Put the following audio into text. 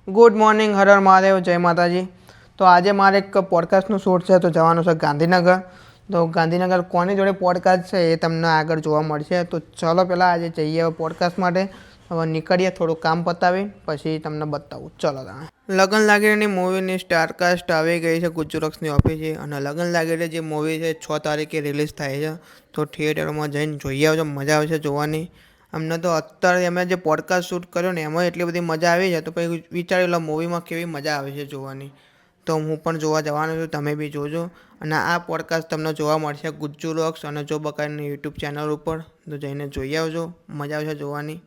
Good morning, Har Har Mahadev, જય માતાજી. તો આજે મારે એક પોડકાસ્ટનું શૂટ છે, તો જવાનું છે ગાંધીનગર. તો ગાંધીનગર કોની જોડે પોડકાસ્ટ છે એ તમને આગળ જોવા મળશે. તો ચલો પહેલાં આજે જઈએ પોડકાસ્ટ માટે. હવે નીકળીએ, થોડું કામ પતાવી પછી તમને બતાવું. ચલો તમે. લગન લાગીની મૂવીની સ્ટારકાસ્ટ આવી ગઈ છે ગુજરોક્સની ઓફિસે, અને લગન લાગીને જે મૂવી છે 6 તારીખે રિલીઝ થાય છે. તો થિયેટરમાં જઈને જોઈ આવજો, મજા આવશે જોવાની. અમને તો અત્યારે અમે જે પોડકાસ્ટ શૂટ કર્યો ને એમાં એટલી બધી મજા આવી છે, તો પછી વિચારી લો મૂવીમાં કેવી મજા આવે છે જોવાની. તો હું પણ જોવા જવાનો છું, તમે બી જોજો. અને આ પોડકાસ્ટ તમને જોવા મળશે ગુજ્જુ રોક્સ અને જો બકાયની યુટ્યુબ ચેનલ ઉપર. તો જઈને જોઈ આવજો, મજા આવશે જોવાની.